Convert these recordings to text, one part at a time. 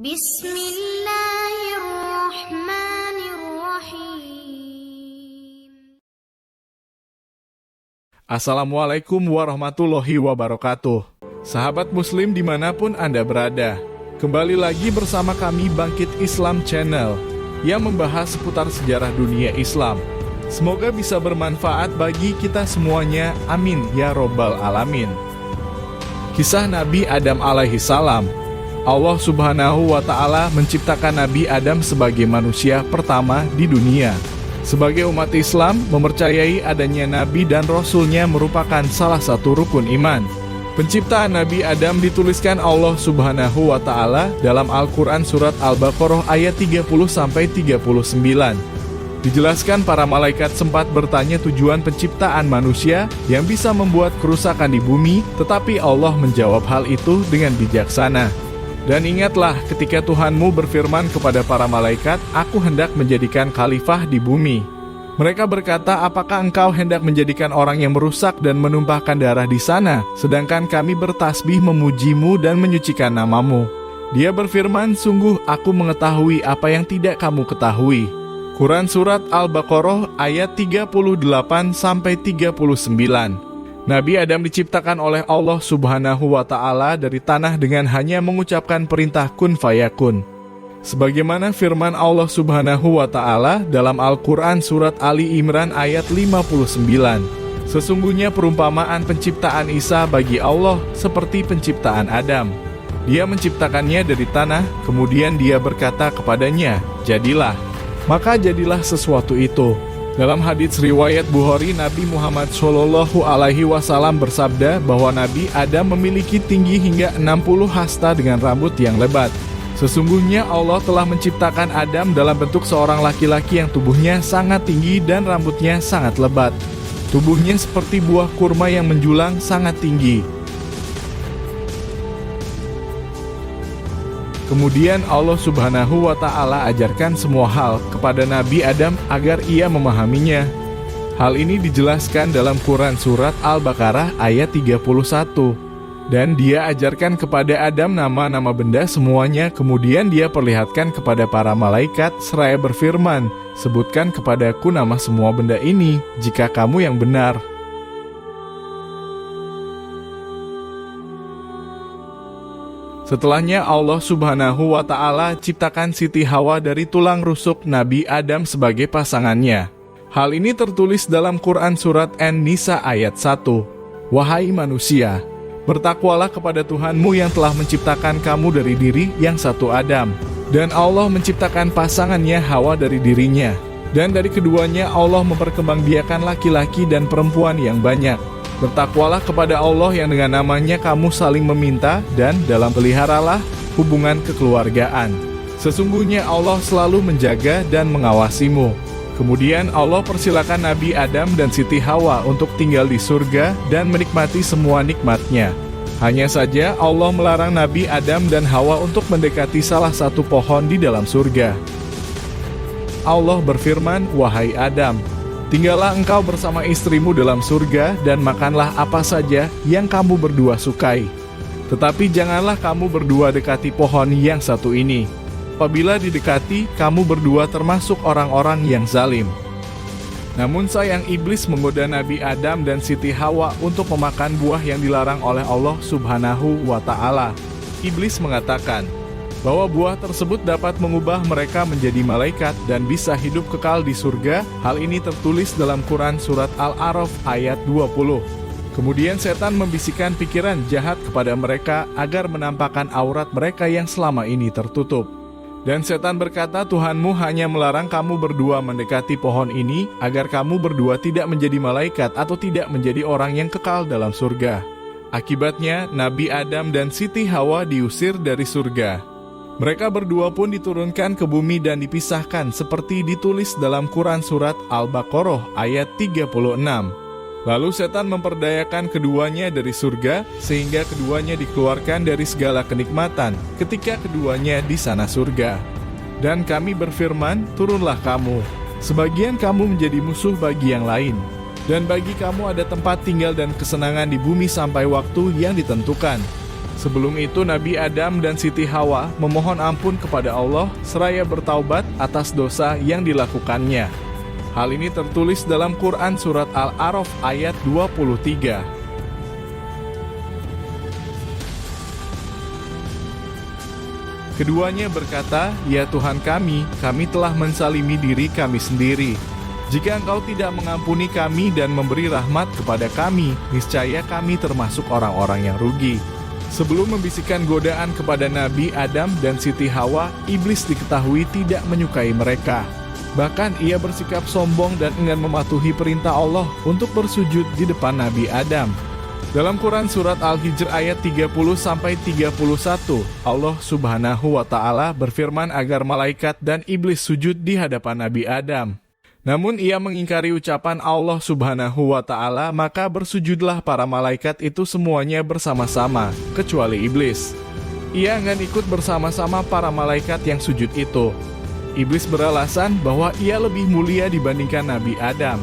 Bismillahirrahmanirrahim. Assalamualaikum warahmatullahi wabarakatuh. Sahabat muslim dimanapun Anda berada, kembali lagi bersama kami Bangkit Islam Channel yang membahas seputar sejarah dunia Islam. Semoga bisa bermanfaat bagi kita semuanya, amin ya robbal alamin. Kisah Nabi Adam alaihi salam. Allah subhanahu wa ta'ala menciptakan Nabi Adam sebagai manusia pertama di dunia. Sebagai umat Islam, mempercayai adanya Nabi dan Rasulnya merupakan salah satu rukun iman. Penciptaan Nabi Adam dituliskan Allah subhanahu wa ta'ala dalam Al-Quran Surat Al-Baqarah ayat 30-39. Dijelaskan para malaikat sempat bertanya tujuan penciptaan manusia yang bisa membuat kerusakan di bumi, tetapi Allah menjawab hal itu dengan bijaksana. Dan ingatlah ketika Tuhanmu berfirman kepada para malaikat, "Aku hendak menjadikan khalifah di bumi." Mereka berkata, "Apakah engkau hendak menjadikan orang yang merusak dan menumpahkan darah di sana, sedangkan kami bertasbih memujimu dan menyucikan namamu?" Dia berfirman, "Sungguh aku mengetahui apa yang tidak kamu ketahui." Quran Surat Al-Baqarah ayat 38-39. Nabi Adam diciptakan oleh Allah subhanahu wa ta'ala dari tanah dengan hanya mengucapkan perintah kun fayakun. Sebagaimana firman Allah subhanahu wa ta'ala dalam Al-Quran Surat Ali Imran ayat 59. Sesungguhnya perumpamaan penciptaan Isa bagi Allah seperti penciptaan Adam. Dia menciptakannya dari tanah, kemudian dia berkata kepadanya, "Jadilah." Maka jadilah sesuatu itu. Dalam hadits riwayat Bukhari, Nabi Muhammad SAW bersabda bahwa Nabi Adam memiliki tinggi hingga 60 hasta dengan rambut yang lebat. Sesungguhnya Allah telah menciptakan Adam dalam bentuk seorang laki-laki yang tubuhnya sangat tinggi dan rambutnya sangat lebat. Tubuhnya seperti buah kurma yang menjulang sangat tinggi. Kemudian Allah subhanahu wa ta'ala ajarkan semua hal kepada Nabi Adam agar ia memahaminya. Hal ini dijelaskan dalam Quran Surat Al-Baqarah ayat 31. Dan dia ajarkan kepada Adam nama-nama benda semuanya, kemudian dia perlihatkan kepada para malaikat seraya berfirman, "Sebutkan kepadaku nama semua benda ini, jika kamu yang benar." Setelahnya Allah subhanahu wa ta'ala ciptakan Siti Hawa dari tulang rusuk Nabi Adam sebagai pasangannya. Hal ini tertulis dalam Quran Surat An-Nisa ayat 1. "Wahai manusia, bertakwalah kepada Tuhanmu yang telah menciptakan kamu dari diri yang satu Adam. Dan Allah menciptakan pasangannya Hawa dari dirinya. Dan dari keduanya Allah memperkembangbiakan laki-laki dan perempuan yang banyak. Bertakwalah kepada Allah yang dengan namanya kamu saling meminta dan dalam peliharalah hubungan kekeluargaan. Sesungguhnya Allah selalu menjaga dan mengawasimu." Kemudian Allah persilakan Nabi Adam dan Siti Hawa untuk tinggal di surga dan menikmati semua nikmatnya. Hanya saja Allah melarang Nabi Adam dan Hawa untuk mendekati salah satu pohon di dalam surga. Allah berfirman, "Wahai Adam, tinggallah engkau bersama istrimu dalam surga dan makanlah apa saja yang kamu berdua sukai. Tetapi janganlah kamu berdua dekati pohon yang satu ini. Apabila didekati, kamu berdua termasuk orang-orang yang zalim." Namun sayang iblis menggoda Nabi Adam dan Siti Hawa untuk memakan buah yang dilarang oleh Allah subhanahu wa ta'ala. Iblis mengatakan bahwa buah tersebut dapat mengubah mereka menjadi malaikat dan bisa hidup kekal di surga. Hal ini tertulis dalam Quran Surat Al-A'raf ayat 20. Kemudian setan membisikkan pikiran jahat kepada mereka agar menampakkan aurat mereka yang selama ini tertutup. Dan setan berkata, "Tuhanmu hanya melarang kamu berdua mendekati pohon ini agar kamu berdua tidak menjadi malaikat atau tidak menjadi orang yang kekal dalam surga." Akibatnya Nabi Adam dan Siti Hawa diusir dari surga. Mereka berdua pun diturunkan ke bumi dan dipisahkan seperti ditulis dalam Quran Surat Al-Baqarah ayat 36. Lalu setan memperdayakan keduanya dari surga sehingga keduanya dikeluarkan dari segala kenikmatan ketika keduanya di sana surga. Dan kami berfirman, "Turunlah kamu, sebagian kamu menjadi musuh bagi yang lain. Dan bagi kamu ada tempat tinggal dan kesenangan di bumi sampai waktu yang ditentukan. Sebelum itu Nabi Adam dan Siti Hawa memohon ampun kepada Allah seraya bertaubat atas dosa yang dilakukannya. Hal ini tertulis dalam Quran Surat Al-A'raf ayat 23. Keduanya berkata, "Ya Tuhan kami telah mensalimi diri kami sendiri. Jika Engkau tidak mengampuni kami dan memberi rahmat kepada kami, niscaya kami termasuk orang-orang yang rugi." Sebelum membisikkan godaan kepada Nabi Adam dan Siti Hawa, iblis diketahui tidak menyukai mereka. Bahkan ia bersikap sombong dan enggan mematuhi perintah Allah untuk bersujud di depan Nabi Adam. Dalam Quran Surat Al-Hijr ayat 30-31, Allah Subhanahu wa Ta'ala berfirman agar malaikat dan iblis sujud di hadapan Nabi Adam. Namun ia mengingkari ucapan Allah Subhanahu wa Ta'ala, maka bersujudlah para malaikat itu semuanya bersama-sama, kecuali iblis. Ia enggan ikut bersama-sama para malaikat yang sujud itu. Iblis beralasan bahwa ia lebih mulia dibandingkan Nabi Adam.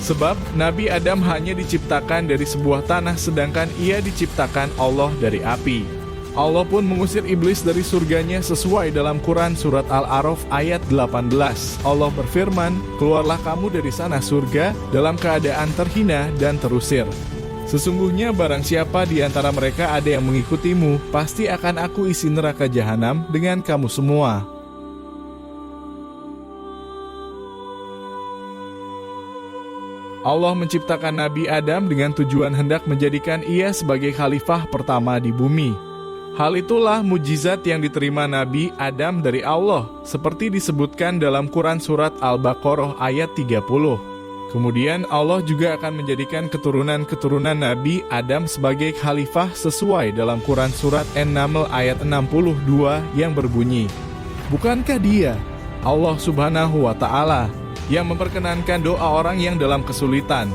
Sebab Nabi Adam hanya diciptakan dari sebuah tanah, sedangkan ia diciptakan Allah dari api. Allah pun mengusir iblis dari surganya sesuai dalam Quran Surat Al-A'raf ayat 18. Allah berfirman, "Keluarlah kamu dari sana surga dalam keadaan terhina dan terusir. Sesungguhnya barang siapa di antara mereka ada yang mengikutimu, pasti akan aku isi neraka jahanam dengan kamu semua." Allah menciptakan Nabi Adam dengan tujuan hendak menjadikan ia sebagai khalifah pertama di bumi. Hal itulah mujizat yang diterima Nabi Adam dari Allah, seperti disebutkan dalam Quran Surat Al-Baqarah ayat 30. Kemudian Allah juga akan menjadikan keturunan-keturunan Nabi Adam sebagai khalifah sesuai dalam Quran Surat An-Naml ayat 62 yang berbunyi, "Bukankah dia, Allah Subhanahu wa Ta'ala, yang memperkenankan doa orang yang dalam kesulitan,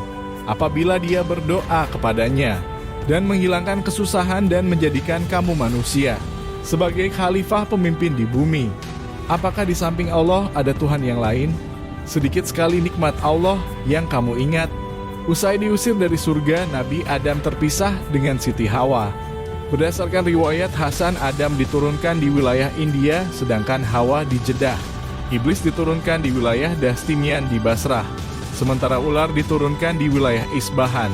apabila dia berdoa kepadanya, dan menghilangkan kesusahan dan menjadikan kamu manusia sebagai khalifah pemimpin di bumi. Apakah di samping Allah ada Tuhan yang lain? Sedikit sekali nikmat Allah yang kamu ingat." Usai diusir dari surga, Nabi Adam terpisah dengan Siti Hawa. Berdasarkan riwayat, Hasan Adam diturunkan di wilayah India, sedangkan Hawa di Jeddah. Iblis diturunkan di wilayah Dastimian di Basrah, sementara ular diturunkan di wilayah Isbahan.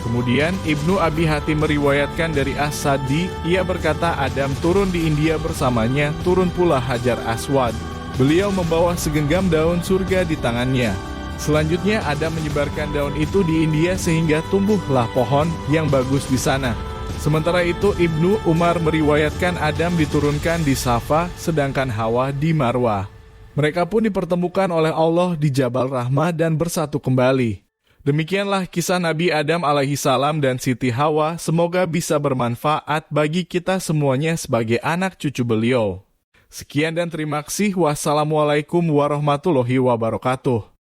Kemudian Ibnu Abi Hatim meriwayatkan dari As-Sadi, ia berkata Adam turun di India, bersamanya turun pula Hajar Aswad. Beliau membawa segenggam daun surga di tangannya. Selanjutnya Adam menyebarkan daun itu di India sehingga tumbuhlah pohon yang bagus di sana. Sementara itu Ibnu Umar meriwayatkan Adam diturunkan di Safa, sedangkan Hawa di Marwah. Mereka pun dipertemukan oleh Allah di Jabal Rahmah dan bersatu kembali. Demikianlah kisah Nabi Adam alaihi salam dan Siti Hawa, semoga bisa bermanfaat bagi kita semuanya sebagai anak cucu beliau. Sekian dan terima kasih. Wassalamualaikum warahmatullahi wabarakatuh.